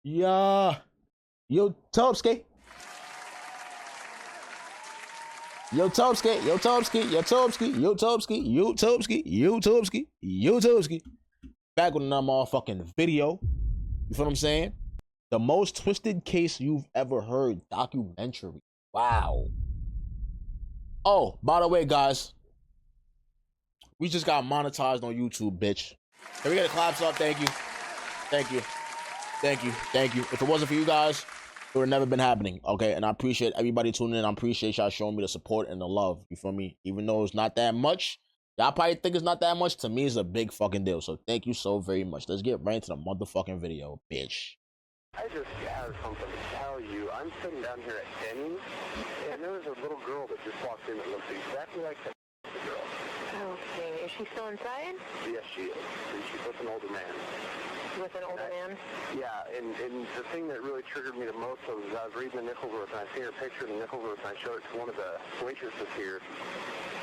Yeah. Yo, Topski. Yo, Topski. Yo, Topski. Yo, Topski. Yo, Topski. Yo, Topski. Yo, Topski. Yo, Topski. Back with another motherfucking video. You feel what I'm saying? The most twisted case you've ever heard documentary. Wow. Oh, by the way, guys, we just got monetized on YouTube, bitch. Can we get a claps up? Thank you. Thank you. Thank you. Thank you. If it wasn't for you guys, it would have never been happening. Okay. And I appreciate everybody tuning in. I appreciate y'all showing me the support and the love. You feel me? Even though it's not that much. Y'all probably think it's not that much. To me, it's a big fucking deal. So thank you so very much. Let's get right into the motherfucking video, bitch. I just have something to tell you. I'm sitting down here at Denny's, and there was a little girl that just walked in that looks exactly like the girl. Okay, is she still inside? Yes, she is. And she's with an older man. With an older man? Yeah, and the thing that really triggered me the most was I was reading the Nickelworth, and I seen her picture in the Nickelworth, and I showed it to one of the waitresses here,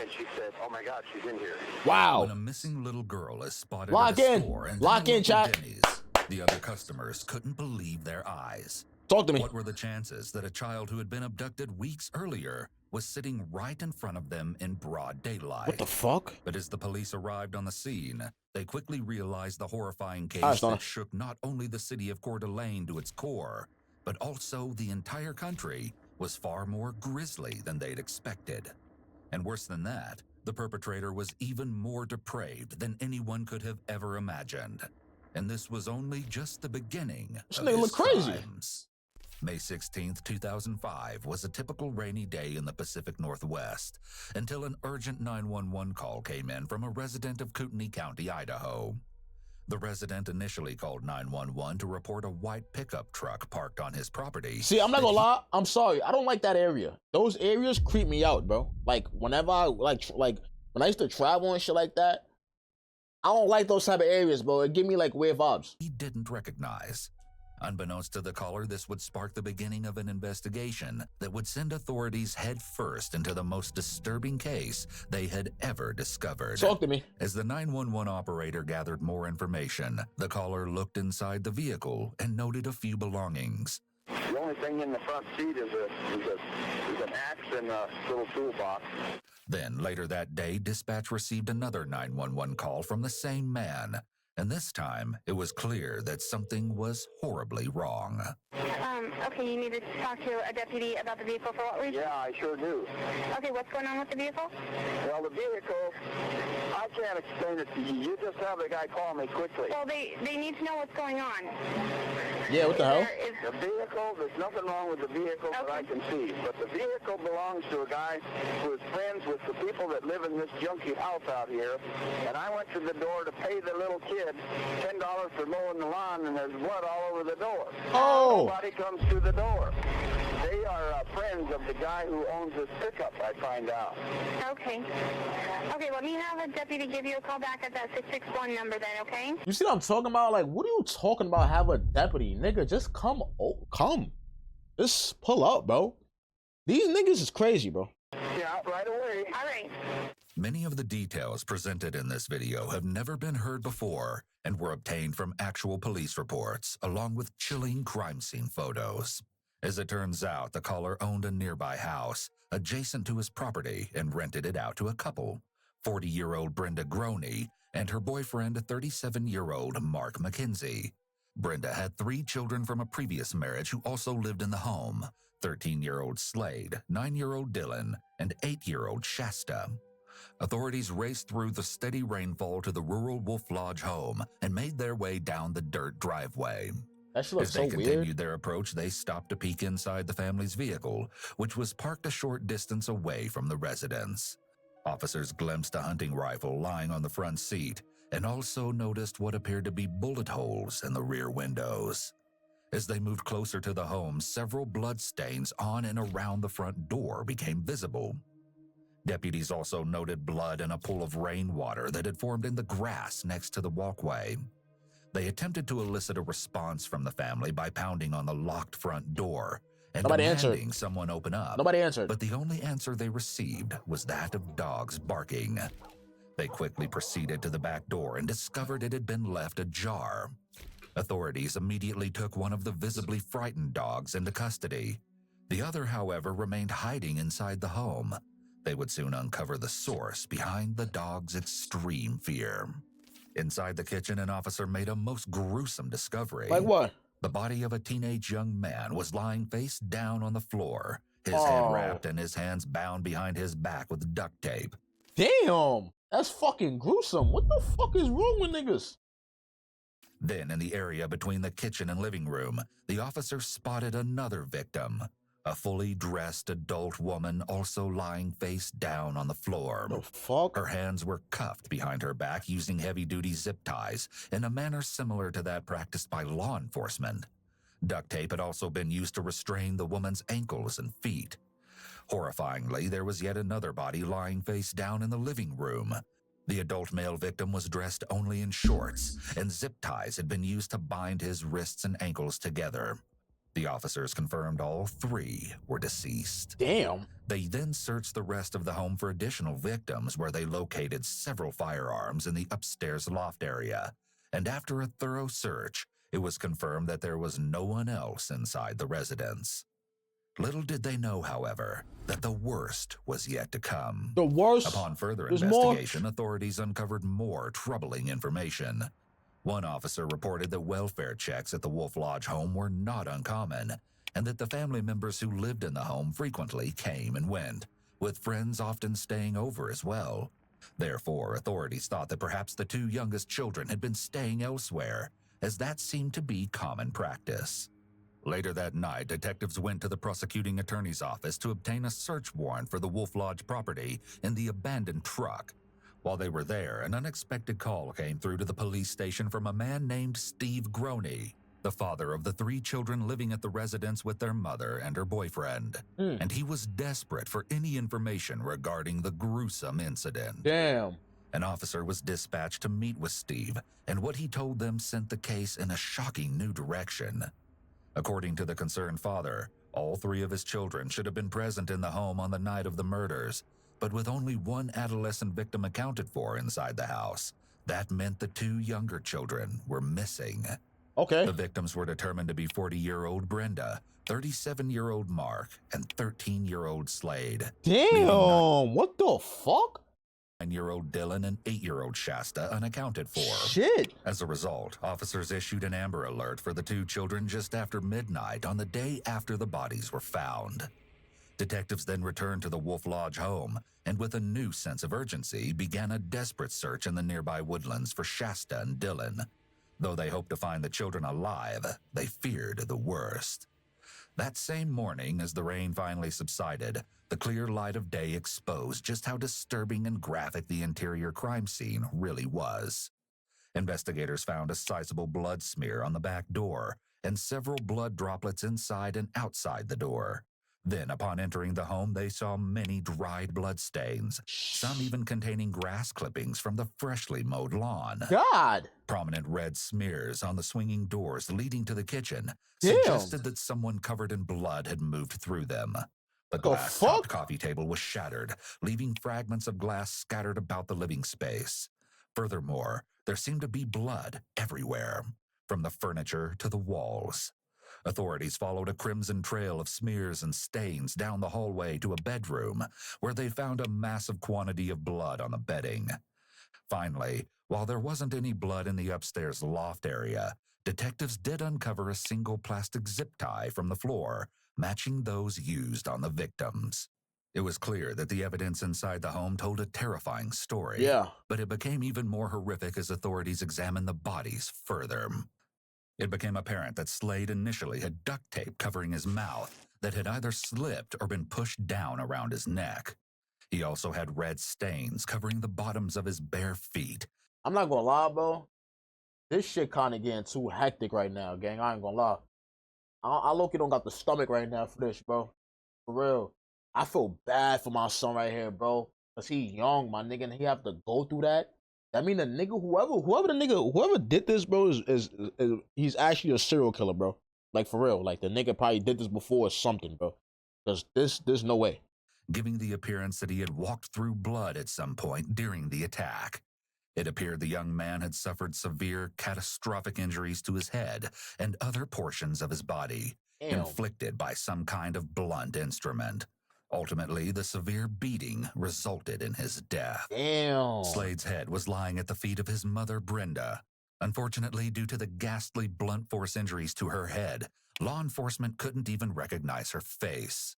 and she said, "Oh my God, she's in here." Wow. When a missing little girl is spotted Lock at a in. store and Lock in, chat. Denny's, the other customers couldn't believe their eyes. Talk to me. What were the chances that a child who had been abducted weeks earlier was sitting right in front of them in broad daylight? What the fuck? But as the police arrived on the scene, they quickly realized the horrifying case Alright, that shook not only the city of Coeur d'Alene to its core, but also the entire country was far more grisly than they'd expected. And worse than that, the perpetrator was even more depraved than anyone could have ever imagined. And this was only just the beginning This of nigga his look crazy. crimes. May 16th, 2005 was a typical rainy day in the Pacific Northwest until an urgent 911 call came in from a resident of Kootenai County, Idaho. The resident initially called 911 to report a white pickup truck parked on his property. See, I'm not gonna lie. I'm sorry. I don't like that area. Those areas creep me out, bro. Like, whenever I, like when I used to travel and shit like that, I don't like those type of areas, bro. It give me, like, weird vibes. He didn't recognize. Unbeknownst to the caller, this would spark the beginning of an investigation that would send authorities head first into the most disturbing case they had ever discovered. Talk to me. As the 911 operator gathered more information, the caller looked inside the vehicle and noted a few belongings. The only thing in the front seat is an axe and a little toolbox. Then, later that day, dispatch received another 911 call from the same man. And this time, it was clear that something was horribly wrong. Okay, you need to talk to a deputy about the vehicle. For what reason? Yeah, I sure do. Okay, what's going on with the vehicle? Well, the vehicle, I can't explain it to you. You just have the guy call me quickly. Well, they need to know what's going on. Yeah, what the hell? The vehicle, there's nothing wrong with the vehicle that I can see, but the vehicle belongs to a guy who is friends with the people that live in this junky house out here, and I went to the door to pay the little kid $10 for mowing the lawn, and there's blood all over the door. Oh! Nobody comes through the door. They are friends of the guy who owns this pickup, I find out. Okay. Okay, let me have a deputy give you a call back at that 661 number then, okay? You see what I'm talking about? Like, what are you talking about? Have a deputy, nigga? Just come. Oh, come. Just pull up, bro. These niggas is crazy, bro. Yeah, right away. All right. Many of the details presented in this video have never been heard before and were obtained from actual police reports, along with chilling crime scene photos. As it turns out, the caller owned a nearby house adjacent to his property and rented it out to a couple, 40-year-old Brenda Groney and her boyfriend, 37-year-old Mark McKenzie. Brenda had 3 children from a previous marriage who also lived in the home, 13-year-old Slade, 9-year-old Dylan, and 8-year-old Shasta. Authorities raced through the steady rainfall to the rural Wolf Lodge home and made their way down the dirt driveway. That shit looks As they so continued weird. their approach, they stopped to peek inside the family's vehicle, which was parked a short distance away from the residence. Officers glimpsed a hunting rifle lying on the front seat and also noticed what appeared to be bullet holes in the rear windows. As they moved closer to the home, several blood stains on and around the front door became visible. Deputies also noted blood in a pool of rainwater that had formed in the grass next to the walkway. They attempted to elicit a response from the family by pounding on the locked front door and Nobody demanding answered. someone open up. Nobody answered. But the only answer they received was that of dogs barking. They quickly proceeded to the back door and discovered it had been left ajar. Authorities immediately took one of the visibly frightened dogs into custody. The other, however, remained hiding inside the home. They would soon uncover the source behind the dog's extreme fear. Inside the kitchen, an officer made a most gruesome discovery. Like what? The body of a teenage young man was lying face down on the floor, his Oh. head wrapped and his hands bound behind his back with duct tape. Damn, that's fucking gruesome. What the fuck is wrong with niggas? Then, in the area between the kitchen and living room, the officer spotted another victim, a fully dressed adult woman also lying face down on the floor. The fuck? Her hands were cuffed behind her back using heavy-duty zip ties in a manner similar to that practiced by law enforcement. Duct tape had also been used to restrain the woman's ankles and feet. Horrifyingly, there was yet another body lying face down in the living room. The adult male victim was dressed only in shorts, and zip ties had been used to bind his wrists and ankles together. The officers confirmed all three were deceased. Damn. They then searched the rest of the home for additional victims, where they located several firearms in the upstairs loft area. And after a thorough search, it was confirmed that there was no one else inside the residence. Little did they know, however, that the worst was yet to come. The worst? Upon further There's investigation, authorities uncovered more troubling information. One officer reported that welfare checks at the Wolf Lodge home were not uncommon, and that the family members who lived in the home frequently came and went, with friends often staying over as well. Therefore, authorities thought that perhaps the two youngest children had been staying elsewhere, as that seemed to be common practice. Later that night, detectives went to the prosecuting attorney's office to obtain a search warrant for the Wolf Lodge property in the abandoned truck. While they were there, an unexpected call came through to the police station from a man named Steve Groney, the father of the three children living at the residence with their mother and her boyfriend. And he was desperate for any information regarding the gruesome incident. Damn. An officer was dispatched to meet with Steve, and what he told them sent the case in a shocking new direction. According to the concerned father, all three of his children should have been present in the home on the night of the murders, but with only one adolescent victim accounted for inside the house, that meant the two younger children were missing. Okay. The victims were determined to be 40-year-old Brenda, 37-year-old Mark, and 13-year-old Slade. Damn, what the fuck? 9-year-old Dylan and 8-year-old Shasta unaccounted for. Shit. As a result, officers issued an Amber Alert for the two children just after midnight on the day after the bodies were found. Detectives then returned to the Wolf Lodge home and, with a new sense of urgency, began a desperate search in the nearby woodlands for Shasta and Dylan. Though they hoped to find the children alive, they feared the worst. That same morning, as the rain finally subsided, the clear light of day exposed just how disturbing and graphic the interior crime scene really was. Investigators found a sizable blood smear on the back door and several blood droplets inside and outside the door. Then, upon entering the home, they saw many dried blood stains, some even containing grass clippings from the freshly mowed lawn. God. Prominent red smears on the swinging doors leading to the kitchen Damn. suggested that someone covered in blood had moved through them. The glass-topped coffee table was shattered, leaving fragments of glass scattered about the living space. Furthermore, there seemed to be blood everywhere, from the furniture to the walls. Authorities followed a crimson trail of smears and stains down the hallway to a bedroom, where they found a massive quantity of blood on the bedding. Finally, while there wasn't any blood in the upstairs loft area, detectives did uncover a single plastic zip tie from the floor, matching those used on the victims. It was clear that the evidence inside the home told a terrifying story. Yeah. But it became even more horrific as authorities examined the bodies further. It became apparent that Slade initially had duct tape covering his mouth that had either slipped or been pushed down around his neck. He also had red stains covering the bottoms of his bare feet. I'm not gonna lie, bro. This shit kind of getting too hectic right now, gang. I ain't gonna lie. I low-key don't got the stomach right now for this, bro. For real. I feel bad for my son right here, bro. Cause he's young, my nigga, and he have to go through that. That mean the nigga, whoever did this, bro, is he's actually a serial killer, bro. Like, for real. Like, the nigga probably did this before or something, bro. Cause there's no way. Giving the appearance that he had walked through blood at some point during the attack. It appeared the young man had suffered severe, catastrophic injuries to his head and other portions of his body, Damn. inflicted by some kind of blunt instrument. Ultimately, the severe beating resulted in his death. Damn. Slade's head was lying at the feet of his mother, Brenda. Unfortunately, due to the ghastly blunt force injuries to her head, law enforcement couldn't even recognize her face.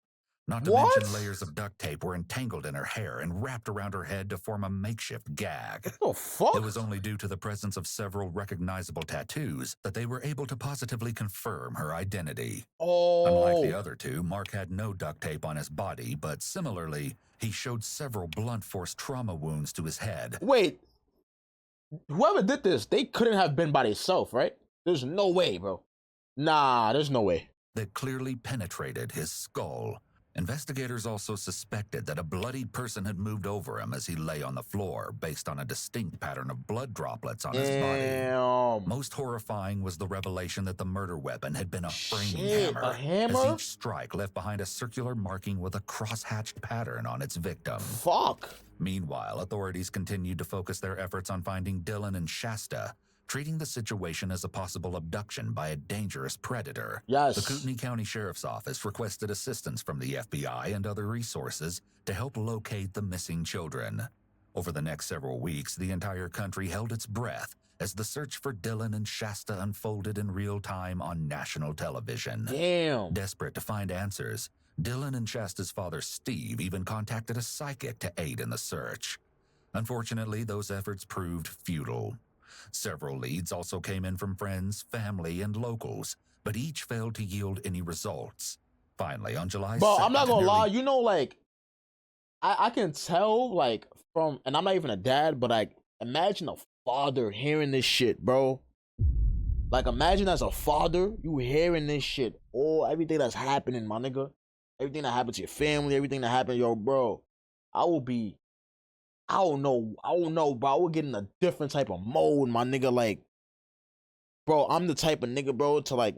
Not to What? mention layers of duct tape were entangled in her hair and wrapped around her head to form a makeshift gag. What the fuck? It was only due to the presence of several recognizable tattoos that they were able to positively confirm her identity. Oh. Unlike the other two, Mark had no duct tape on his body, but similarly, he showed several blunt force trauma wounds to his head. Wait. Whoever did this, they couldn't have been by themselves, right? There's no way, bro. Nah, there's no way. That clearly penetrated his skull. Investigators also suspected that a bloodied person had moved over him as he lay on the floor, based on a distinct pattern of blood droplets on his body. Damn. Most horrifying was the revelation that the murder weapon had been a framing Shit, hammer, a hammer? as each strike left behind a circular marking with a cross-hatched pattern on its victim. Fuck. Meanwhile, authorities continued to focus their efforts on finding Dylan and Shasta, treating the situation as a possible abduction by a dangerous predator. Yes. The Kootenai County Sheriff's Office requested assistance from the FBI and other resources to help locate the missing children. Over the next several weeks, the entire country held its breath as the search for Dylan and Shasta unfolded in real time on national television. Damn. Desperate to find answers, Dylan and Shasta's father, Steve, even contacted a psychic to aid in the search. Unfortunately, those efforts proved futile. Several leads also came in from friends, family, and locals, but each failed to yield any results. Finally, on July 2nd... But I'm not gonna lie, you know, like, I can tell, like, from, and I'm not even a dad, but, like, imagine a father hearing this shit, bro. Like, imagine as a father, you hearing this shit, everything that's happening, my nigga. Everything that happened to your family, everything that happened, yo, bro. I don't know, bro. I would get in a different type of mode, my nigga. Like, bro, I'm the type of nigga, bro, to like,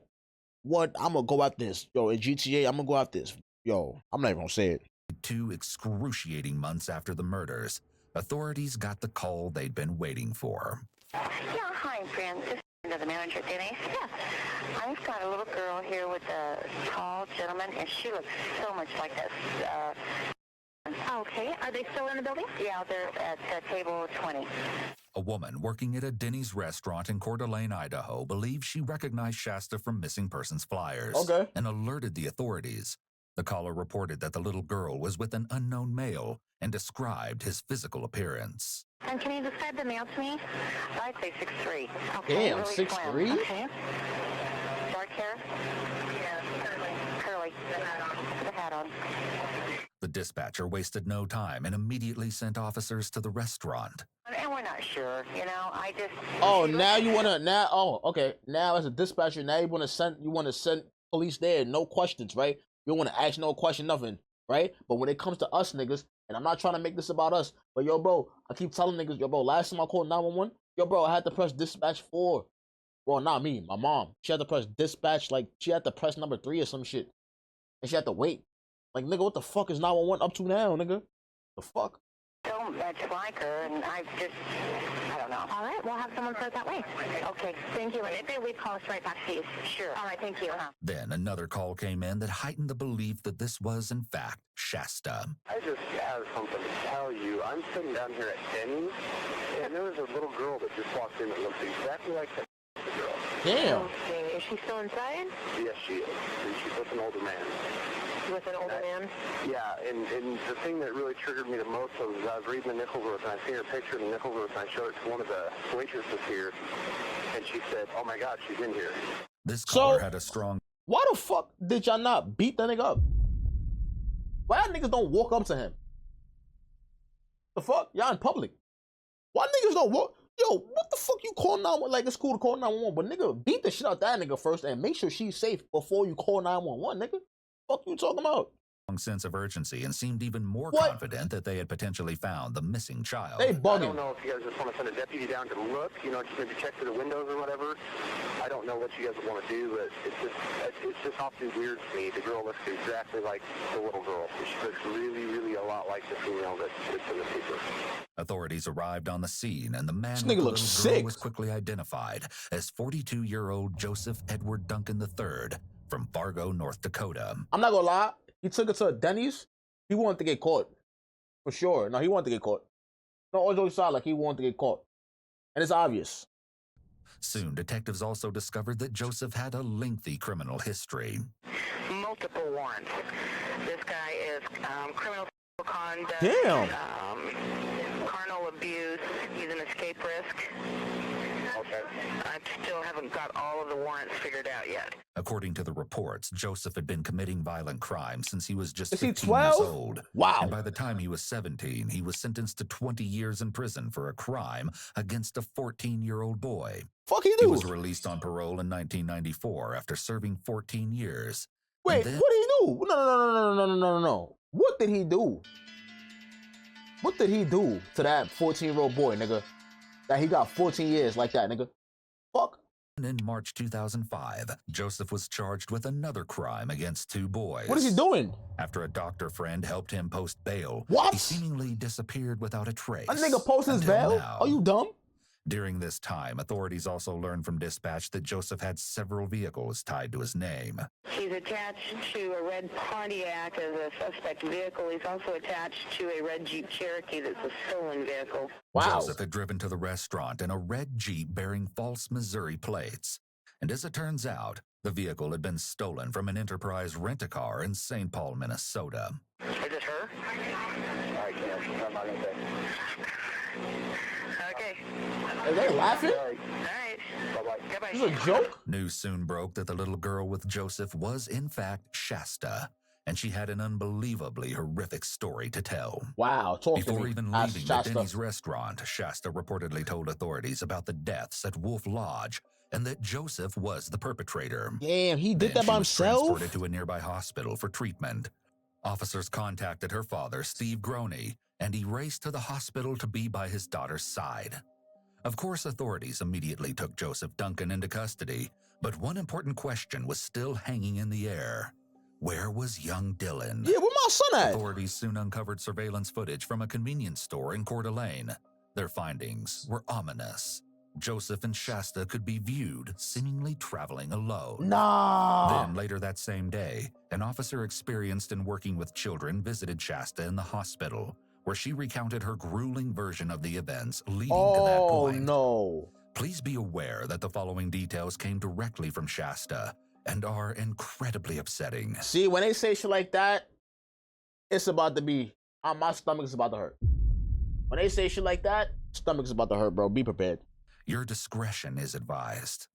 what? I'm gonna go after this. Yo, in GTA, I'm gonna go after this. Yo, I'm not even gonna say it. 2 excruciating months after the murders, authorities got the call they'd been waiting for. Yeah, hi, friend. This is the manager, Denise. Yeah. I've got a little girl here with a tall gentleman, and she looks so much like this. Okay, are they still in the building? Yeah, they're at table 20. A woman working at a Denny's restaurant in Coeur d'Alene, Idaho, believed she recognized Shasta from missing persons flyers and alerted the authorities. The caller reported that the little girl was with an unknown male and described his physical appearance. And can you describe the male to me? I'd say 6'3". Okay. Damn, Really 6'3"? slim. Okay. Dark hair? Yeah, curly. The hat on. The dispatcher wasted no time and immediately sent officers to the restaurant. And we're not sure, you know, I just... Okay. Now as a dispatcher, now you wanna send police there, no questions, right? You don't wanna ask no question, nothing, right? But when it comes to us niggas, and I'm not trying to make this about us, but yo, bro, I keep telling niggas, yo, bro, last time I called 911, yo, bro, I had to press dispatch 4. Well, not me, my mom. She had to press dispatch, like, she had to press number 3 or some shit. And she had to wait. Like, nigga, what the fuck is 911 up to now, nigga? The fuck? So much like her, and I don't know. All right, we'll have someone start that way. Okay, Thank you, and if they leave, call us right back, please. sure. All right, thank you. Then another call came in that heightened the belief that this was, in fact, Shasta. I just have something to tell you. I'm sitting down here at Denny's, and there was a little girl that just walked in that looks exactly like the girl. Damn. Okay, is she still inside? Yes, she is. And she's with an older man. With an older man? Yeah, and the thing that really triggered me the most was I was reading the Nickelverse, and I seen her picture in the Nickelverse, and I showed it to one of the waitresses here, and she said, oh my God, she's in here. This caller had a strong... Why the fuck did y'all not beat that nigga up? Why y'all niggas don't walk up to him? The fuck? Y'all in public. Why niggas don't walk? Yo, what the fuck you call 911? Like, it's cool to call 911, but nigga, beat the shit out that nigga first and make sure she's safe before you call 911, nigga. Fuck you talking about? sense of urgency and seemed even more confident that they had potentially found the missing child. They bugging. I don't know if you guys just want to send a deputy down to look, you know, just maybe check through the windows or whatever. I don't know what you guys want to do, but it's just awfully weird to me. The girl looks exactly like the little girl. She looks really, really a lot like the female that's in the picture. Authorities arrived on the scene, and the man This with nigga the looks little girl sick. was quickly identified as 42-year-old Joseph Edward Duncan III from Fargo, North Dakota. I'm not gonna lie. He took it to a Denny's. He wanted to get caught. For sure. No, he wanted to get caught. No, all jokes aside, like he wanted to get caught. And it's obvious. Soon, detectives also discovered that Joseph had a lengthy criminal history. Multiple warrants. This guy is criminal conduct. Damn. Carnal abuse. He's an escape risk. Okay. I still haven't got all of the warrants figured out yet. According to the reports, Joseph had been committing violent crimes since he was just Is he 15 years 12? old. Wow. And by the time he was 17, he was sentenced to 20 years in prison for a crime against a 14-year-old boy. Fuck he He do? was released on parole in 1994 after serving 14 years. Wait, And then- what did he do? No. What did he do? What did he do to that 14-year-old boy, nigga? That he got 14 years like that, nigga? Fuck. In March 2005, Joseph was charged with another crime against two boys. What is he doing? After a doctor friend helped him post bail, What? he seemingly disappeared without a trace. A nigga post his until bail? now. Are you dumb? During this time, authorities also learned from dispatch that Joseph had several vehicles tied to his name. He's attached to a red Pontiac as a suspect vehicle. He's also attached to a red Jeep Cherokee that's a stolen vehicle. Wow. Joseph had driven to the restaurant in a red Jeep bearing false Missouri plates. And as it turns out, the vehicle had been stolen from an Enterprise rent-a-car in St. Paul, Minnesota. Is it her? All right, Cam. I'm not going to say. Okay. Are they laughing? All right. All right. Bye-bye. Goodbye. This is a joke? News soon broke that the little girl with Joseph was, in fact, Shasta, and she had an unbelievably horrific story to tell. Wow. Talk to Before me. even Ask leaving the Shasta. Denny's restaurant, Shasta reportedly told authorities about the deaths at Wolf Lodge and that Joseph was the perpetrator. Damn, he did Then that she by was himself? transported to a nearby hospital for treatment. Officers contacted her father, Steve Groney, and he raced to the hospital to be by his daughter's side. Of course, authorities immediately took Joseph Duncan into custody, but one important question was still hanging in the air. Where was young Dylan? Yeah, where my son at? Authorities soon uncovered surveillance footage from a convenience store in Coeur d'Alene. Their findings were ominous. Joseph and Shasta could be viewed seemingly traveling alone. Nah. Then later that same day, an officer experienced in working with children visited Shasta in the hospital, where she recounted her grueling version of the events leading to that Oh, point. no. Please be aware that the following details came directly from Shasta and are incredibly upsetting. See, when they say shit like that, it's about to be, my stomach is about to hurt. When they say shit like that, stomach is about to hurt, bro. Be prepared. Your discretion is advised.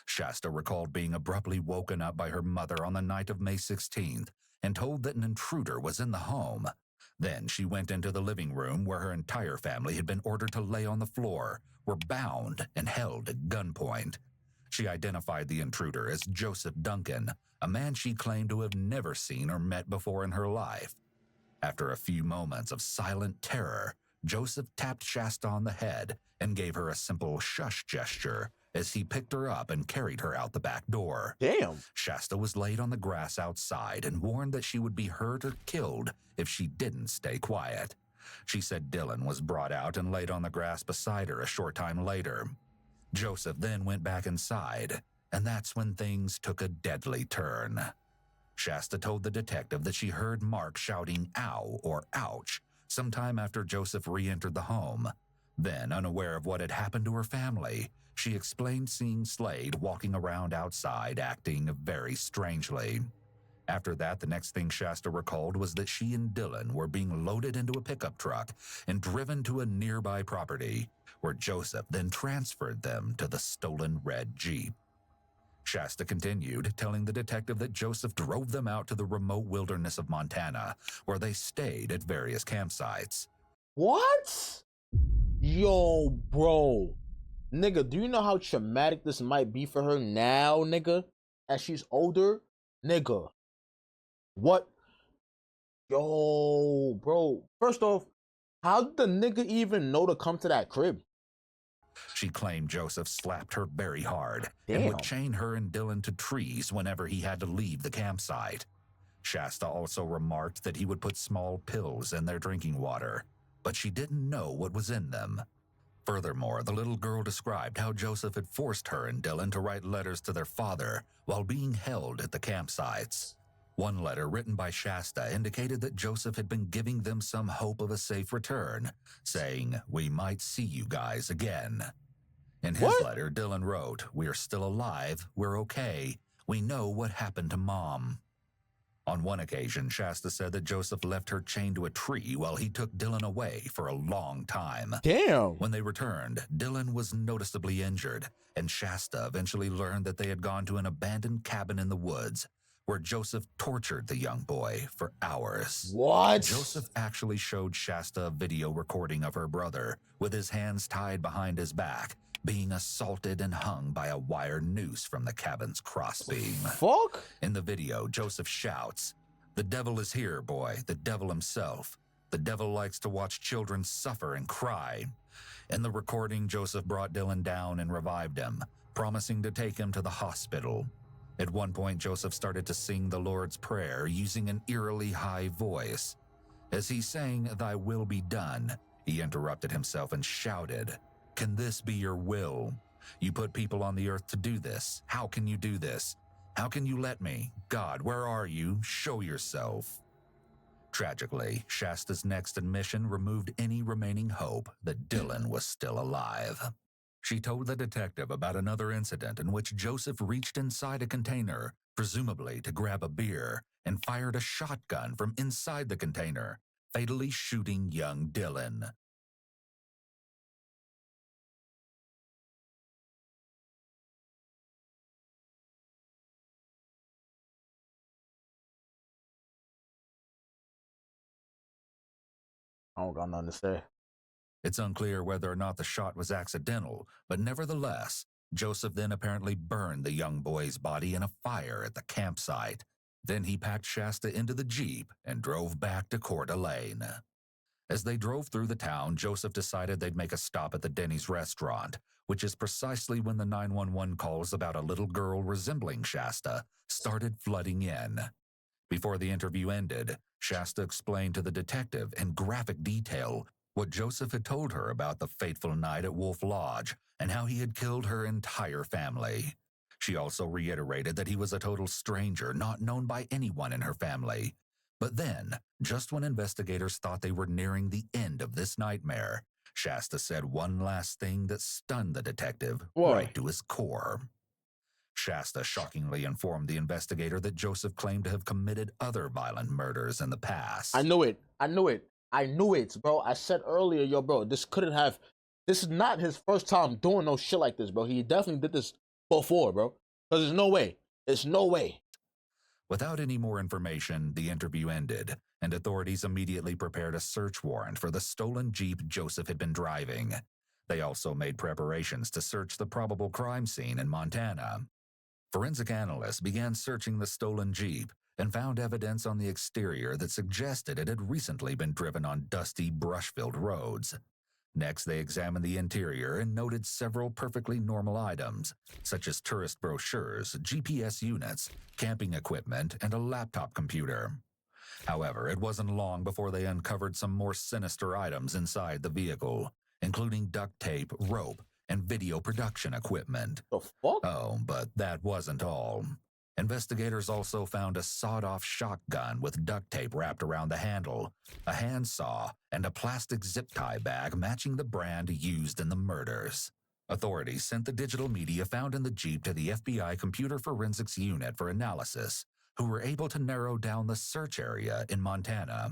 Shasta recalled being abruptly woken up by her mother on the night of May 16th and told that an intruder was in the home. Then she went into the living room where her entire family had been ordered to lay on the floor, were bound and held at gunpoint. She identified the intruder as Joseph Duncan, a man she claimed to have never seen or met before in her life. After a few moments of silent terror, Joseph tapped Shasta on the head and gave her a simple shush gesture as he picked her up and carried her out the back door. Damn. Shasta was laid on the grass outside and warned that she would be hurt or killed if she didn't stay quiet. She said Dylan was brought out and laid on the grass beside her a short time later. Joseph then went back inside, and that's when things took a deadly turn. Shasta told the detective that she heard Mark shouting "ow" or "ouch" sometime after Joseph re-entered the home. Then, unaware of what had happened to her family, she explained seeing Slade walking around outside acting very strangely. After that, the next thing Shasta recalled was that she and Dylan were being loaded into a pickup truck and driven to a nearby property, where Joseph then transferred them to the stolen red Jeep. Shasta continued, telling the detective that Joseph drove them out to the remote wilderness of Montana, where they stayed at various campsites. What? Yo, bro. Nigga, do you know how traumatic this might be for her now, nigga? As she's older? Nigga. What? Yo, bro. First off, how did the nigga even know to come to that crib? She claimed Joseph slapped her very hard and would Damn. chain her and Dylan to trees whenever he had to leave the campsite. Shasta also remarked that he would put small pills in their drinking water, but she didn't know what was in them. Furthermore, the little girl described how Joseph had forced her and Dylan to write letters to their father while being held at the campsites. One letter written by Shasta indicated that Joseph had been giving them some hope of a safe return, saying, "We might see you guys again." In his What? letter, Dylan wrote, "We're still alive, we're okay, we know what happened to Mom." On one occasion, Shasta said that Joseph left her chained to a tree while he took Dylan away for a long time. Damn. When they returned, Dylan was noticeably injured, and Shasta eventually learned that they had gone to an abandoned cabin in the woods, where Joseph tortured the young boy for hours. What? Joseph actually showed Shasta a video recording of her brother, with his hands tied behind his back, being assaulted and hung by a wire noose from the cabin's crossbeam. Fuck? In the video, Joseph shouts, "The devil is here, boy, the devil himself. The devil likes to watch children suffer and cry." In the recording, Joseph brought Dylan down and revived him, promising to take him to the hospital. At one point, Joseph started to sing the Lord's Prayer using an eerily high voice. As he sang, "Thy will be done," he interrupted himself and shouted, "Can this be your will? You put people on the earth to do this. How can you do this? How can you let me? God, where are you? Show yourself." Tragically, Shasta's next admission removed any remaining hope that Dylan was still alive. She told the detective about another incident in which Joseph reached inside a container, presumably to grab a beer, and fired a shotgun from inside the container, fatally shooting young Dylan. I don't got nothing to say. It's unclear whether or not the shot was accidental, but nevertheless, Joseph then apparently burned the young boy's body in a fire at the campsite. Then he packed Shasta into the Jeep and drove back to Coeur d'Alene. As they drove through the town, Joseph decided they'd make a stop at the Denny's restaurant, which is precisely when the 911 calls about a little girl resembling Shasta started flooding in. Before the interview ended, Shasta explained to the detective in graphic detail what Joseph had told her about the fateful night at Wolf Lodge and how he had killed her entire family. She also reiterated that he was a total stranger, not known by anyone in her family. But then, just when investigators thought they were nearing the end of this nightmare, Shasta said one last thing that stunned the detective What? right to his core. Shasta shockingly informed the investigator that Joseph claimed to have committed other violent murders in the past. I knew it. I knew it. I knew it, bro. I said earlier, yo, bro, this is not his first time doing no shit like this, bro. He definitely did this before, bro. Because there's no way. There's no way. Without any more information, the interview ended, and authorities immediately prepared a search warrant for the stolen Jeep Joseph had been driving. They also made preparations to search the probable crime scene in Montana. Forensic analysts began searching the stolen Jeep and found evidence on the exterior that suggested it had recently been driven on dusty, brush-filled roads. Next, they examined the interior and noted several perfectly normal items, such as tourist brochures, GPS units, camping equipment, and a laptop computer. However, it wasn't long before they uncovered some more sinister items inside the vehicle, including duct tape, rope, and video production equipment. The fuck? Oh, but that wasn't all. Investigators also found a sawed-off shotgun with duct tape wrapped around the handle, a handsaw, and a plastic zip-tie bag matching the brand used in the murders. Authorities sent the digital media found in the Jeep to the FBI Computer Forensics Unit for analysis, who were able to narrow down the search area in Montana.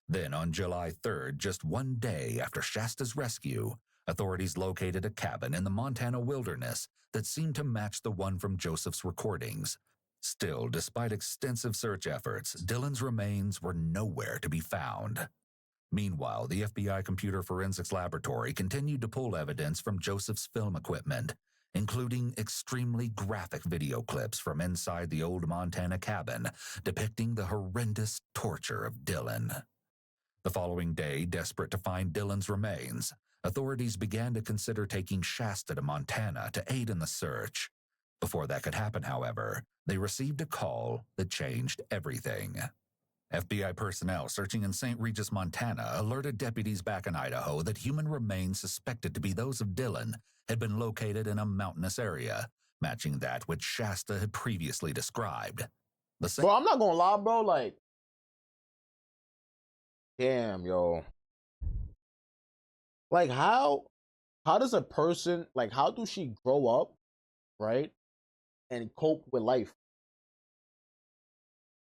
Then on July 3rd, just one day after Shasta's rescue, authorities located a cabin in the Montana wilderness that seemed to match the one from Joseph's recordings. Still, despite extensive search efforts, Dylan's remains were nowhere to be found. Meanwhile, the FBI Computer Forensics Laboratory continued to pull evidence from Joseph's film equipment, including extremely graphic video clips from inside the old Montana cabin depicting the horrendous torture of Dylan. The following day, desperate to find Dylan's remains, Authorities began to consider taking Shasta to Montana to aid in the search. Before that could happen, however, they received a call that changed everything. FBI personnel searching in St. Regis, Montana, alerted deputies back in Idaho that human remains suspected to be those of Dylan had been located in a mountainous area, matching that which Shasta had previously described. Bro, I'm not gonna lie, bro. Like, damn, yo. Like, how does a person, like, how do she grow up, right, and cope with life?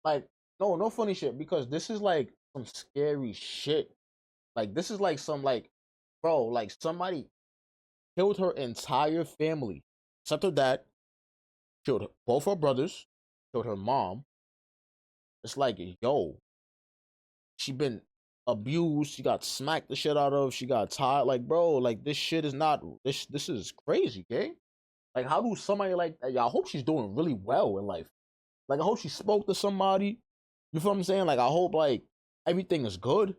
Like, no funny shit, because this is like some scary shit. Like, this is like some, like, bro, like somebody killed her entire family, except her dad, killed both her brothers, killed her mom. It's like, yo, she been abused, she got smacked the shit out of, she got tired. Like, bro, like this shit is not this is crazy, gang. Like, how do somebody like that? I hope she's doing really well in life. Like, I hope she spoke to somebody. You feel what I'm saying? Like, I hope like everything is good.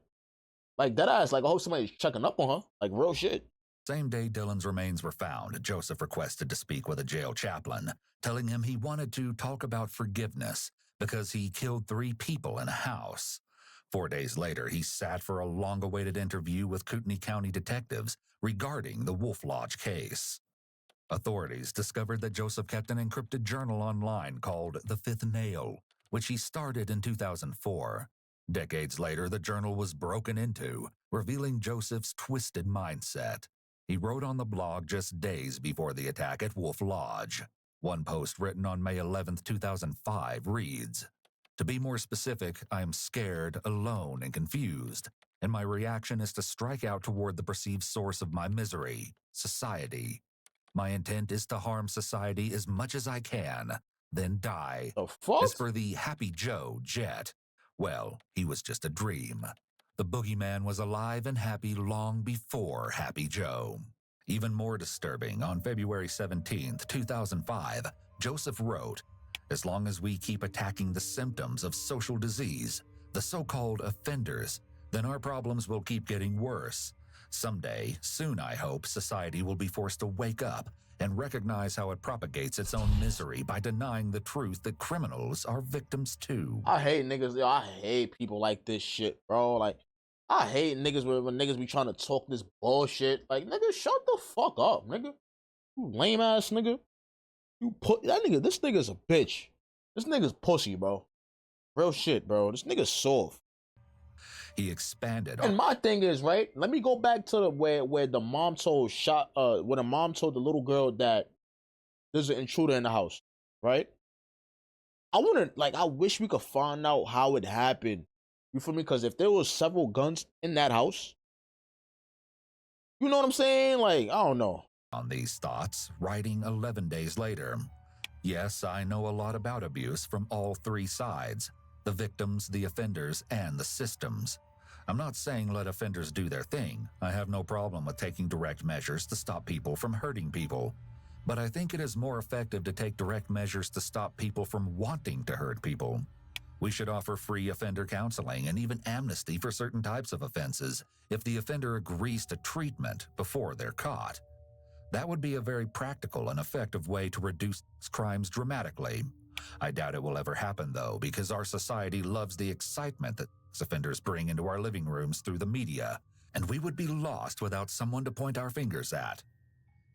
Like that ass. Like, I hope somebody's checking up on her. Like, real shit. Same day Dylan's remains were found, Joseph requested to speak with a jail chaplain, telling him he wanted to talk about forgiveness because he killed 3 people in a house. 4 days later, he sat for a long-awaited interview with Kootenai County detectives regarding the Wolf Lodge case. Authorities discovered that Joseph kept an encrypted journal online called The Fifth Nail, which he started in 2004. Decades later, the journal was broken into, revealing Joseph's twisted mindset. He wrote on the blog just days before the attack at Wolf Lodge. One post written on May 11, 2005 reads, "To be more specific, I am scared, alone, and confused, and my reaction is to strike out toward the perceived source of my misery, society. My intent is to harm society as much as I can, then die. The fuck? As for the Happy Joe jet, well, he was just a dream. The boogeyman was alive and happy long before Happy Joe." Even more disturbing, on February 17th, 2005, Joseph wrote, "As long as we keep attacking the symptoms of social disease, the so-called offenders, then our problems will keep getting worse. Someday, soon I hope, society will be forced to wake up and recognize how it propagates its own misery by denying the truth that criminals are victims too." I hate niggas. Yo, I hate people like this shit, bro. Like, I hate niggas when niggas be trying to talk this bullshit. Like, nigga, shut the fuck up, nigga. You lame ass nigga. You put that nigga. This nigga's a bitch. This nigga's pussy, bro. Real shit, bro. This nigga's soft. He expanded And on my thing is, right, let me go back to the where the mom told when the mom told the little girl that there's an intruder in the house, right? I wish we could find out how it happened. You feel me? Because if there was several guns in that house, you know what I'm saying? Like, I don't know. these thoughts, writing 11 days later. "Yes, I know a lot about abuse from all 3 sides, the victims, the offenders, and the systems. I'm not saying let offenders do their thing. I have no problem with taking direct measures to stop people from hurting people. But I think it is more effective to take direct measures to stop people from wanting to hurt people. We should offer free offender counseling and even amnesty for certain types of offenses if the offender agrees to treatment before they're caught. That would be a very practical and effective way to reduce crimes dramatically. I doubt it will ever happen, though, because our society loves the excitement that offenders bring into our living rooms through the media, and we would be lost without someone to point our fingers at."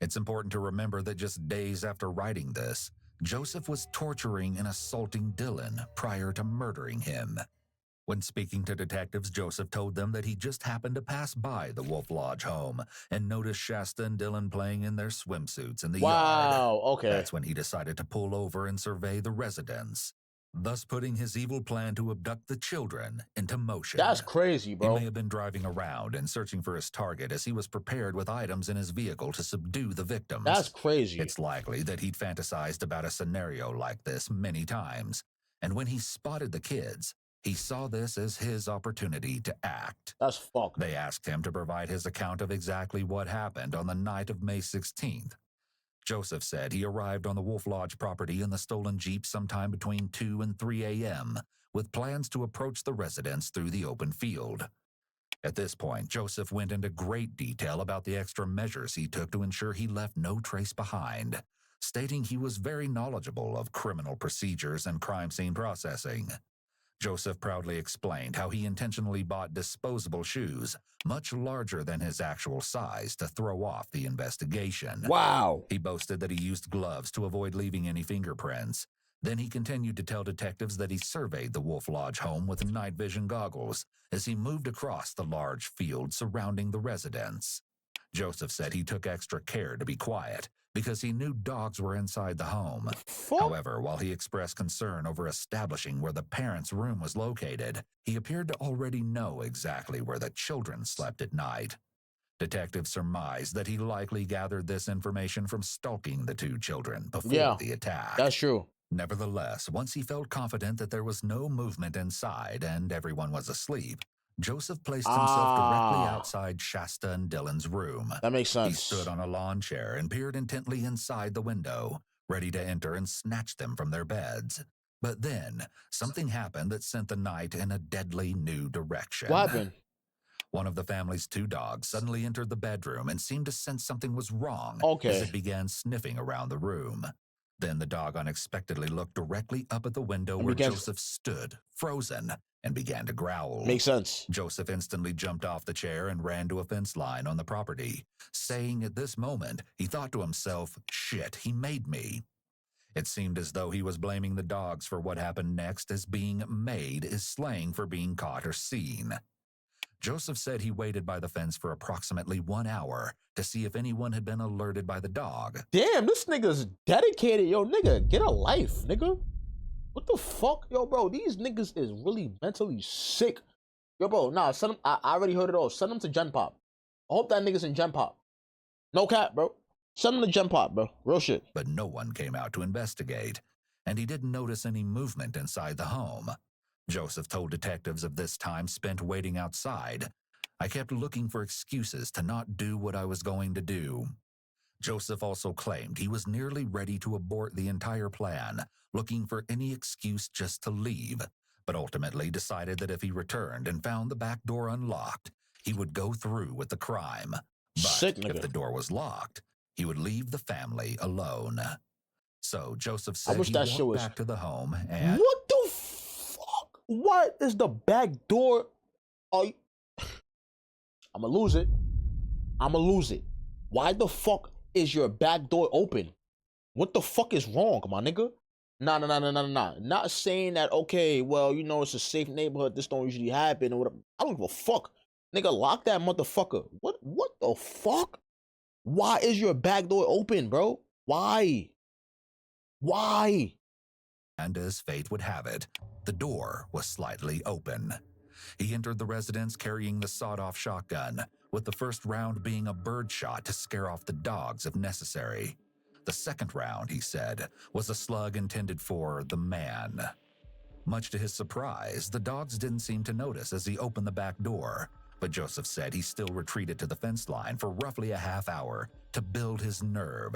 It's important to remember that just days after writing this, Joseph was torturing and assaulting Dylan prior to murdering him. When speaking to detectives, Joseph told them that he just happened to pass by the Wolf Lodge home and noticed Shasta and Dylan playing in their swimsuits in the yard. Wow, okay. That's when he decided to pull over and survey the residence, thus putting his evil plan to abduct the children into motion. That's crazy, bro. He may have been driving around and searching for his target as he was prepared with items in his vehicle to subdue the victims. That's crazy. It's likely that he'd fantasized about a scenario like this many times, and when he spotted the kids, he saw this as his opportunity to act. That's fucked. They asked him to provide his account of exactly what happened on the night of May 16th. Joseph said he arrived on the Wolf Lodge property in the stolen Jeep sometime between 2 and 3 a.m., with plans to approach the residence through the open field. At this point, Joseph went into great detail about the extra measures he took to ensure he left no trace behind, stating he was very knowledgeable of criminal procedures and crime scene processing. Joseph proudly explained how he intentionally bought disposable shoes, much larger than his actual size, to throw off the investigation. Wow. He boasted that he used gloves to avoid leaving any fingerprints. Then he continued to tell detectives that he surveyed the Wolf Lodge home with night vision goggles as he moved across the large field surrounding the residence. Joseph said he took extra care to be quiet because he knew dogs were inside the home. Fuck. However, while he expressed concern over establishing where the parents' room was located, he appeared to already know exactly where the children slept at night. Detectives surmised that he likely gathered this information from stalking the two children before the attack. That's true. Nevertheless, once he felt confident that there was no movement inside and everyone was asleep, Joseph placed himself directly outside Shasta and Dylan's room. That makes sense. He stood on a lawn chair and peered intently inside the window, ready to enter and snatch them from their beds. But then, something happened that sent the night in a deadly new direction. What happened? One of the family's two dogs suddenly entered the bedroom and seemed to sense something was wrong Okay. as it began sniffing around the room. Then the dog unexpectedly looked directly up at the window where Joseph stood, frozen, and began to growl. Makes sense. Joseph instantly jumped off the chair and ran to a fence line on the property, saying at this moment he thought to himself, "Shit, he made me." It seemed as though he was blaming the dogs for what happened next, as being made is slang for being caught or seen. Joseph said he waited by the fence for approximately 1 hour to see if anyone had been alerted by the dog. Damn, this nigga's dedicated. Yo, nigga, get a life, nigga. What the fuck? Yo, bro, these niggas is really mentally sick. Yo, bro, nah, send them. I already heard it all. Send them to Gen Pop. I hope that nigga's in Gen Pop. No cap, bro. Send them to Gen Pop, bro. Real shit. But no one came out to investigate, and he didn't notice any movement inside the home. Joseph told detectives of this time spent waiting outside. "I kept looking for excuses to not do what I was going to do." Joseph also claimed he was nearly ready to abort the entire plan, looking for any excuse just to leave, but ultimately decided that if he returned and found the back door unlocked, he would go through with the crime. But Sick nigga. if the door was locked, he would leave the family alone. So Joseph I said wish he that shit walked was- back to the home and... What the fuck? What is the back door? Are you... I'ma lose it. I'ma lose it. Why the fuck is your back door open? What the fuck is wrong, my nigga? Nah. Not saying that, okay, well, you know, it's a safe neighborhood. This don't usually happen or whatever. I don't give a fuck. Nigga, lock that motherfucker. What the fuck? Why is your back door open, bro? Why? And as fate would have it, the door was slightly open. He entered the residence carrying the sawed-off shotgun, with the first round being a bird shot to scare off the dogs if necessary. The second round, he said, was a slug intended for the man. Much to his surprise, the dogs didn't seem to notice as he opened the back door, but Joseph said he still retreated to the fence line for roughly a half hour to build his nerve.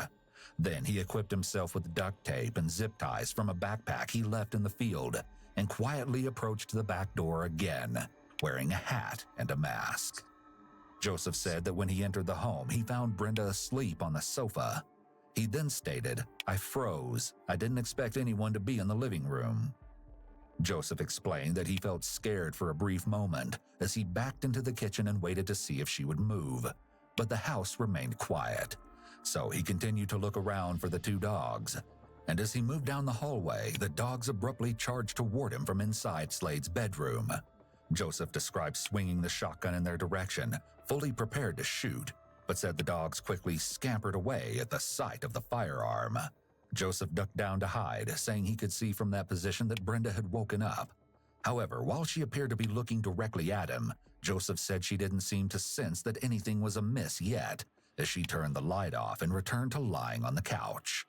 Then he equipped himself with duct tape and zip ties from a backpack he left in the field and quietly approached the back door again, wearing a hat and a mask. Joseph said that when he entered the home, he found Brenda asleep on the sofa. He then stated, "I froze. I didn't expect anyone to be in the living room." Joseph explained that he felt scared for a brief moment as he backed into the kitchen and waited to see if she would move, but the house remained quiet. So he continued to look around for the two dogs, and as he moved down the hallway, the dogs abruptly charged toward him from inside Slade's bedroom. Joseph described swinging the shotgun in their direction, fully prepared to shoot, but said the dogs quickly scampered away at the sight of the firearm. Joseph ducked down to hide, saying he could see from that position that Brenda had woken up. However, while she appeared to be looking directly at him, Joseph said she didn't seem to sense that anything was amiss yet, as she turned the light off and returned to lying on the couch.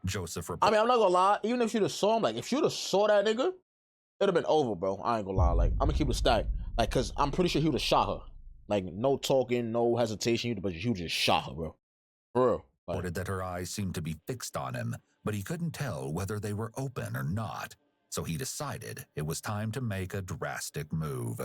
Joseph I mean, I'm not gonna lie. Even if you'd have saw him, like, if you'd have saw that nigga, it'd have been over, bro. I ain't gonna lie. Like, I'm gonna keep it stacked. Like, cause I'm pretty sure he would have shot her. Like, no talking, no hesitation. But he would just shot her, bro. For real. Like, reported that her eyes seemed to be fixed on him, but he couldn't tell whether they were open or not. So he decided it was time to make a drastic move.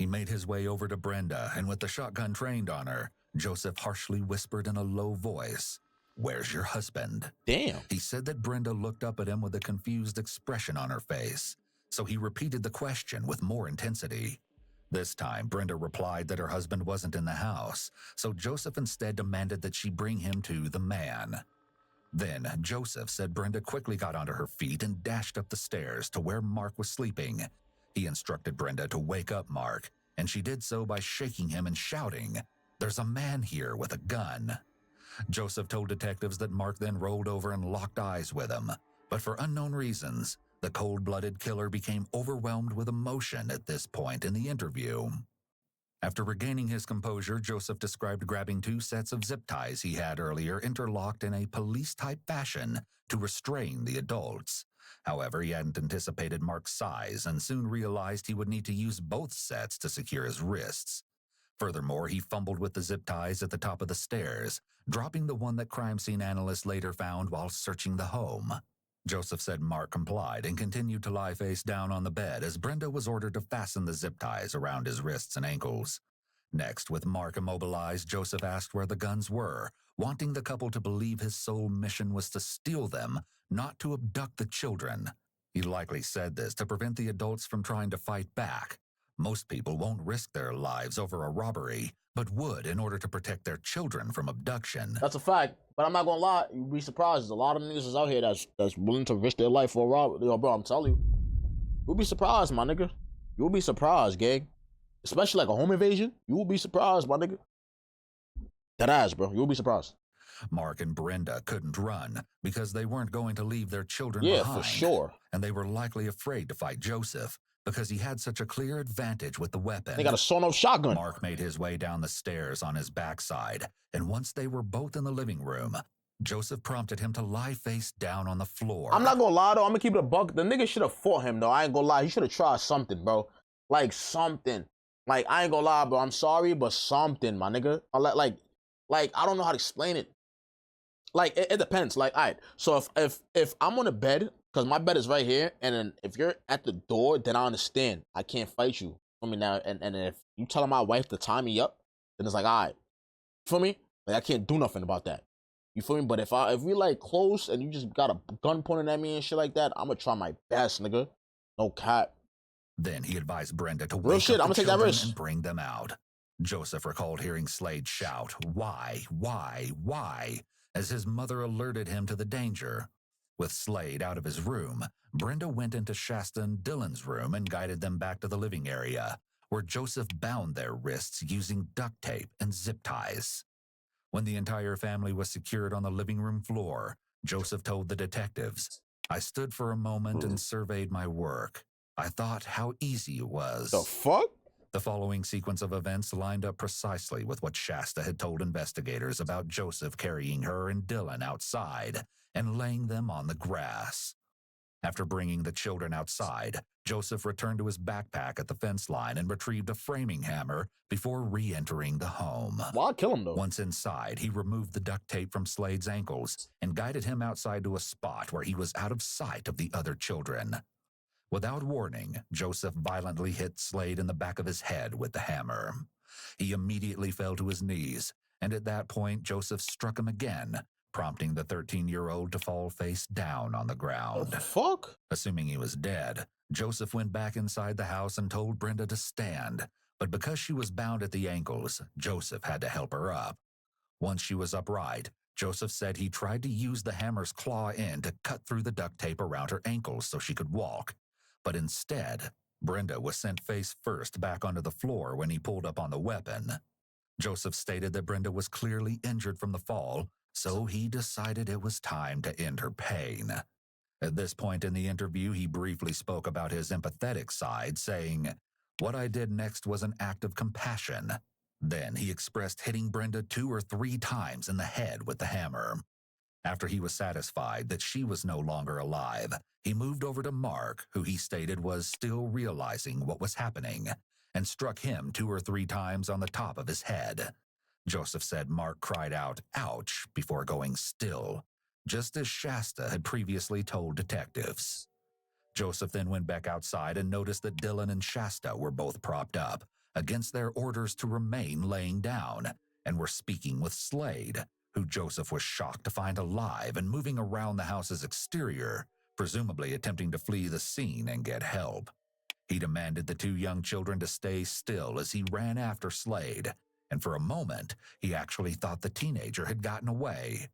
He made his way over to Brenda, and with the shotgun trained on her, Joseph harshly whispered in a low voice, "Where's your husband?" Damn. He said that Brenda looked up at him with a confused expression on her face, so he repeated the question with more intensity. This time, Brenda replied that her husband wasn't in the house, so Joseph instead demanded that she bring him to the man. Then, Joseph said Brenda quickly got onto her feet and dashed up the stairs to where Mark was sleeping. He instructed Brenda to wake up Mark, and she did so by shaking him and shouting, "There's a man here with a gun." Joseph told detectives that Mark then rolled over and locked eyes with him, but for unknown reasons, the cold-blooded killer became overwhelmed with emotion at this point in the interview. After regaining his composure, Joseph described grabbing 2 sets of zip ties he had earlier interlocked in a police-type fashion to restrain the adults. However, he hadn't anticipated Mark's size and soon realized he would need to use both sets to secure his wrists. Furthermore, he fumbled with the zip ties at the top of the stairs, dropping the one that crime scene analysts later found while searching the home. Joseph said Mark complied and continued to lie face down on the bed as Brenda was ordered to fasten the zip ties around his wrists and ankles. Next, with Mark immobilized, Joseph asked where the guns were, wanting the couple to believe his sole mission was to steal them, not to abduct the children. He likely said this to prevent the adults from trying to fight back. Most people won't risk their lives over a robbery, but would in order to protect their children from abduction. That's a fact. But I'm not gonna lie, you'd be surprised. There's a lot of niggas is out here that's willing to risk their life for a robbery. Yo, bro, I'm telling you. You'll be surprised, my nigga. You'll be surprised, gang. Especially like a home invasion. You will be surprised, my nigga. That ass, bro. You'll be surprised. Mark and Brenda couldn't run because they weren't going to leave their children Yeah, behind. for sure. And they were likely afraid to fight Joseph because he had such a clear advantage with the weapon. They got a sawn-off shotgun. Mark made his way down the stairs on his backside, and once they were both in the living room, Joseph prompted him to lie face down on the floor. I'm not gonna lie, though. I'm gonna keep it a buck. The nigga should have fought him, though. I ain't gonna lie. He should have tried something, bro. Like, something. Like, I ain't gonna lie, bro. I'm sorry, but something, my nigga. Like, I don't know how to explain it. Like, it depends. Like, all right. So if I'm on a bed, because my bed is right here, and then if you're at the door, then I understand. I can't fight you. For me now, and if you telling my wife to tie me up, then it's like, all right. For me, like, I can't do nothing about that. You feel me? But if we like close and you just got a gun pointed at me and shit like that, I'm gonna try my best, nigga. No cap. Then he advised Brenda to Real wake shit, up I'm the gonna take that children risk. and bring them out. Joseph recalled hearing Slade shout, "Why, why?" as his mother alerted him to the danger. With Slade out of his room, Brenda went into Shasta and Dylan's room and guided them back to the living area, where Joseph bound their wrists using duct tape and zip ties. When the entire family was secured on the living room floor, Joseph told the detectives, "I stood for a moment and surveyed my work. I thought how easy it was." The fuck? The following sequence of events lined up precisely with what Shasta had told investigators about Joseph carrying her and Dylan outside and laying them on the grass. After bringing the children outside, Joseph returned to his backpack at the fence line and retrieved a framing hammer before re-entering the home. Why kill him, though? Once inside, he removed the duct tape from Slade's ankles and guided him outside to a spot where he was out of sight of the other children. Without warning, Joseph violently hit Slade in the back of his head with the hammer. He immediately fell to his knees, and at that point, Joseph struck him again, prompting the 13-year-old to fall face down on the ground. The fuck? Assuming he was dead, Joseph went back inside the house and told Brenda to stand, but because she was bound at the ankles, Joseph had to help her up. Once she was upright, Joseph said he tried to use the hammer's claw end to cut through the duct tape around her ankles so she could walk. But instead, Brenda was sent face first back onto the floor when he pulled up on the weapon. Joseph stated that Brenda was clearly injured from the fall, so he decided it was time to end her pain. At this point in the interview, he briefly spoke about his empathetic side, saying, "What I did next was an act of compassion." Then he expressed hitting Brenda 2 or 3 times in the head with the hammer. After he was satisfied that she was no longer alive, he moved over to Mark, who he stated was still realizing what was happening, and struck him 2 or 3 times on the top of his head. Joseph said Mark cried out, "Ouch," before going still, just as Shasta had previously told detectives. Joseph then went back outside and noticed that Dylan and Shasta were both propped up, against their orders to remain laying down, and were speaking with Slade, who Joseph was shocked to find alive and moving around the house's exterior, presumably attempting to flee the scene and get help. He demanded the two young children to stay still as he ran after Slade, and for a moment, he actually thought the teenager had gotten away.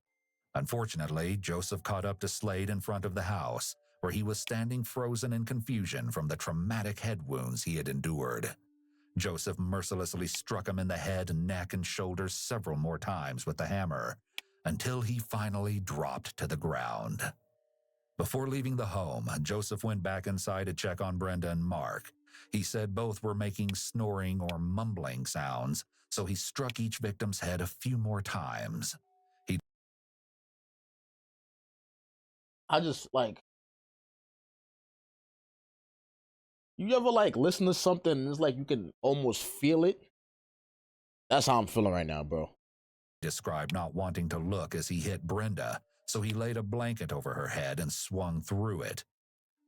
Unfortunately, Joseph caught up to Slade in front of the house, where he was standing frozen in confusion from the traumatic head wounds he had endured. Joseph mercilessly struck him in the head, neck, and shoulders several more times with the hammer, until he finally dropped to the ground. Before leaving the home, Joseph went back inside to check on Brenda and Mark. He said both were making snoring or mumbling sounds, so he struck each victim's head a few more times. I just like, you ever like listen to something and it's like you can almost feel it? That's how I'm feeling right now, bro. Described not wanting to look as he hit Brenda, so he laid a blanket over her head and swung through it.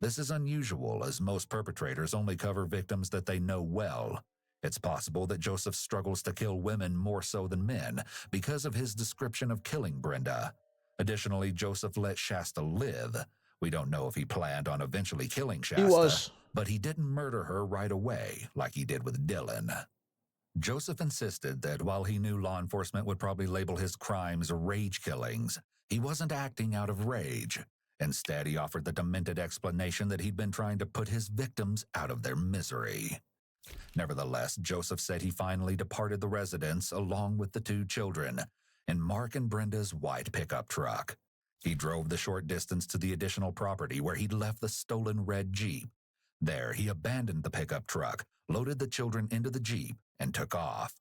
This is unusual, as most perpetrators only cover victims that they know well. It's possible that Joseph struggles to kill women more so than men because of his description of killing Brenda. Additionally, Joseph let Shasta live. We don't know if he planned on eventually killing Shasta, but he didn't murder her right away like he did with Dylan. Joseph insisted that while he knew law enforcement would probably label his crimes rage killings, he wasn't acting out of rage. Instead, he offered the demented explanation that he'd been trying to put his victims out of their misery. Nevertheless, Joseph said he finally departed the residence along with the two children in Mark and Brenda's white pickup truck. He drove the short distance to the additional property where he'd left the stolen red Jeep. There, he abandoned the pickup truck, loaded the children into the Jeep, and took off.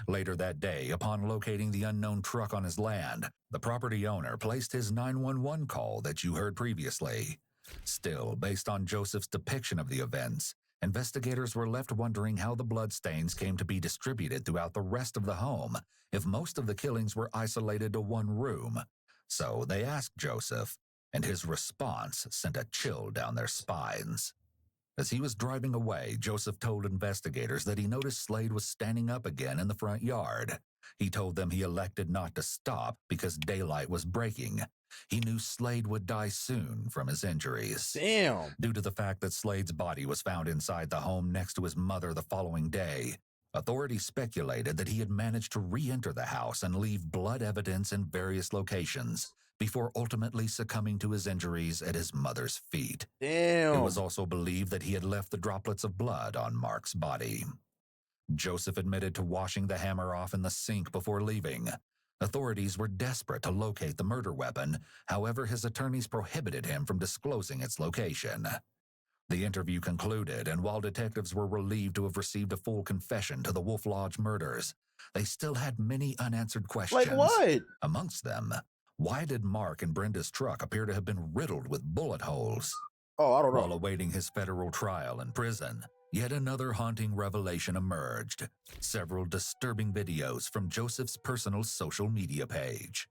Later that day, upon locating the unknown truck on his land, the property owner placed his 911 call that you heard previously. Still, based on Joseph's depiction of the events, investigators were left wondering how the bloodstains came to be distributed throughout the rest of the home if most of the killings were isolated to one room. So they asked Joseph, and his response sent a chill down their spines. As he was driving away, Joseph told investigators that he noticed Slade was standing up again in the front yard. He told them he elected not to stop because daylight was breaking. He knew Slade would die soon from his injuries. Damn. Due to the fact that Slade's body was found inside the home next to his mother the following day, authorities speculated that he had managed to re-enter the house and leave blood evidence in various locations before ultimately succumbing to his injuries at his mother's feet. Damn. It was also believed that he had left the droplets of blood on Mark's body. Joseph admitted to washing the hammer off in the sink before leaving. Authorities were desperate to locate the murder weapon, however, his attorneys prohibited him from disclosing its location. The interview concluded, and while detectives were relieved to have received a full confession to the Wolf Lodge murders, they still had many unanswered questions. Like what? Amongst them, why did Mark and Brenda's truck appear to have been riddled with bullet holes? Oh, I don't know. While awaiting his federal trial in prison, yet another haunting revelation emerged. Several disturbing videos from Joseph's personal social media page.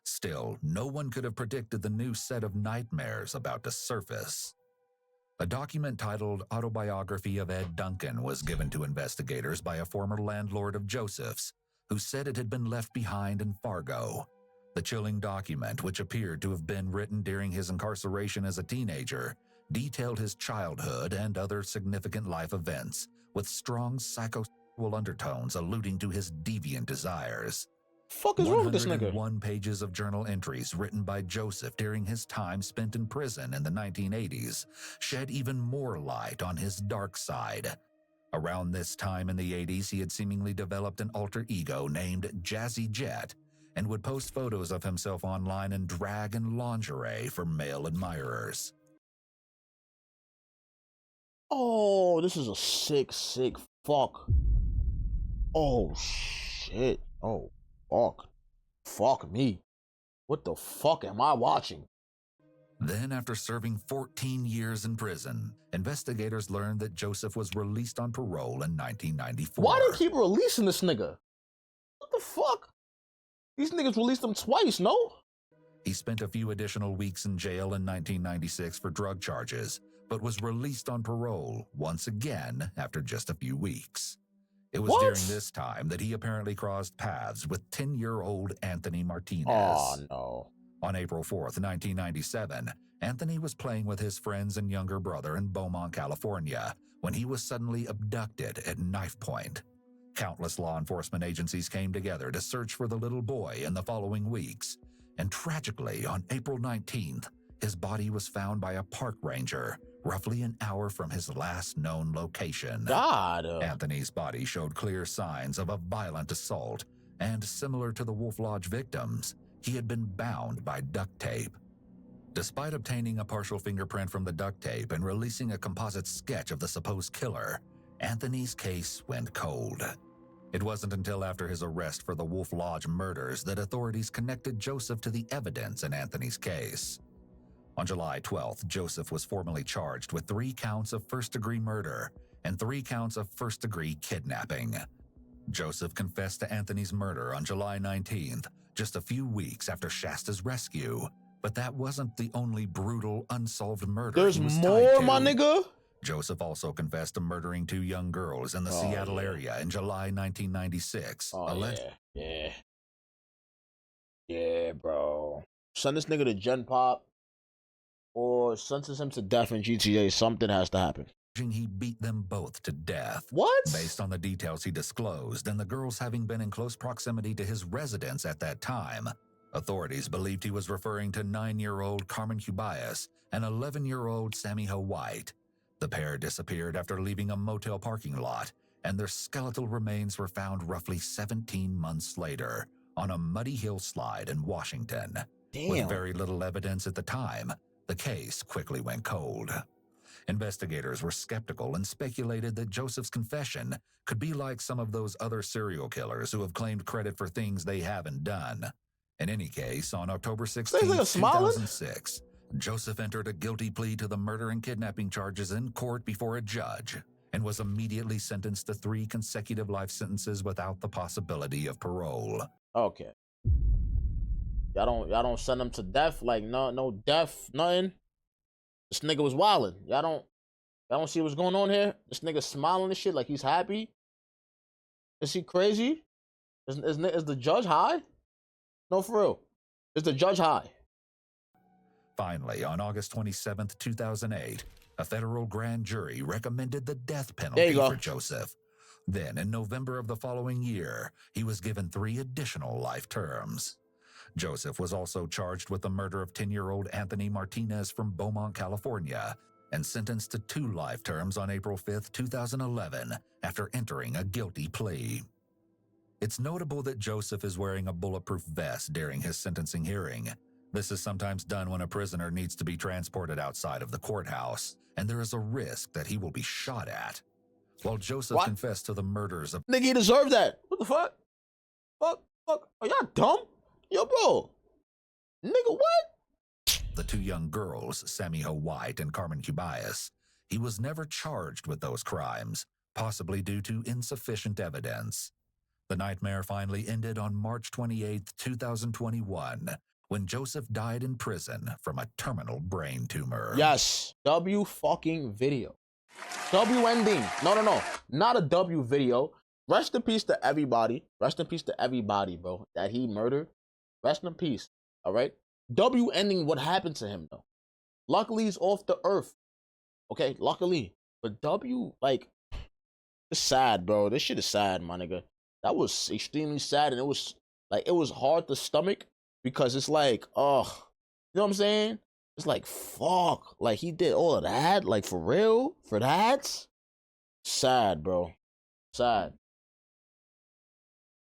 Still, no one could have predicted the new set of nightmares about to surface. A document titled Autobiography of Ed Duncan was given to investigators by a former landlord of Joseph's, who said it had been left behind in Fargo. The chilling document, which appeared to have been written during his incarceration as a teenager, detailed his childhood and other significant life events, with strong psychosexual undertones alluding to his deviant desires. Fuck is wrong with this nigga? 101 pages of journal entries written by Joseph during his time spent in prison in the 1980s shed even more light on his dark side. Around this time in the 80s, he had seemingly developed an alter ego named Jazzy Jet, and would post photos of himself online in drag and lingerie for male admirers. Oh, this is a sick fuck. Oh, shit. Oh, fuck. Fuck me. What the fuck am I watching? Then, after serving 14 years in prison, investigators learned that Joseph was released on parole in 1994. Why do they keep releasing this nigga? What the fuck? These niggas released him twice, no? He spent a few additional weeks in jail in 1996 for drug charges, but was released on parole once again after just a few weeks. It was What? during this time that he apparently crossed paths with 10-year-old Anthony Martinez. Oh, no. On April 4th, 1997, Anthony was playing with his friends and younger brother in Beaumont, California, when he was suddenly abducted at knife point. Countless law enforcement agencies came together to search for the little boy in the following weeks. And tragically, on April 19th, his body was found by a park ranger, roughly an hour from his last known location. God. Anthony's body showed clear signs of a violent assault, and similar to the Wolf Lodge victims, he had been bound by duct tape. Despite obtaining a partial fingerprint from the duct tape and releasing a composite sketch of the supposed killer, Anthony's case went cold. It wasn't until after his arrest for the Wolf Lodge murders that authorities connected Joseph to the evidence in Anthony's case. On July 12th, Joseph was formally charged with 3 counts of first-degree murder and 3 counts of first-degree kidnapping. Joseph confessed to Anthony's murder on July 19th, just a few weeks after Shasta's rescue. But that wasn't the only brutal, unsolved murder There's he was more, tied to. my nigga? Joseph also confessed to murdering 2 young girls in the Seattle area in July 1996. Oh, yeah. Yeah, bro. Send this nigga to Gen Pop or sentence him to death in GTA. Something has to happen. He beat them both to death. What? Based on the details he disclosed and the girls having been in close proximity to his residence at that time, authorities believed he was referring to 9-year-old Carmen Cubias and 11-year-old Sammy Ho White. The pair disappeared after leaving a motel parking lot, and their skeletal remains were found roughly 17 months later on a muddy hillside in Washington. Damn. With very little evidence at the time, the case quickly went cold. Investigators were skeptical and speculated that Joseph's confession could be like some of those other serial killers who have claimed credit for things they haven't done. In any case, on October 16, 2006, Joseph entered a guilty plea to the murder and kidnapping charges in court before a judge and was immediately sentenced to 3 consecutive life sentences without the possibility of parole. Okay. Y'all don't send him to death, like no death, nothing. This nigga was wildin'. Y'all don't see what's going on here? This nigga smiling and shit like he's happy. Is he crazy? Is the judge high? No, for real. Is the judge high? Finally, on August 27, 2008, a federal grand jury recommended the death penalty for Joseph. Then, in November of the following year, he was given 3 additional life terms. Joseph was also charged with the murder of 10-year-old Anthony Martinez from Beaumont, California, and sentenced to 2 life terms on April 5, 2011, after entering a guilty plea. It's notable that Joseph is wearing a bulletproof vest during his sentencing hearing. This is sometimes done when a prisoner needs to be transported outside of the courthouse, and there is a risk that he will be shot at. While Joseph confessed to the murders of— Nigga, he deserved that. What the fuck? Fuck. Are y'all dumb? Yo, bro. Nigga, what? The 2 young girls, Sammy Ho White and Carmen Cubias, he was never charged with those crimes, possibly due to insufficient evidence. The nightmare finally ended on March 28, 2021, when Joseph died in prison from a terminal brain tumor. Yes. W fucking video. W ending. No. Not a W video. Rest in peace to everybody. Rest in peace to everybody, bro, that he murdered. Rest in peace. All right? W ending what happened to him, though. Luckily, he's off the earth. Okay? Luckily. But W, like, it's sad, bro. This shit is sad, my nigga. That was extremely sad, and it was hard to stomach because it's like, ugh. You know what I'm saying? It's like, fuck. Like, he did all of that? Like, for real? For that? Sad, bro. Sad.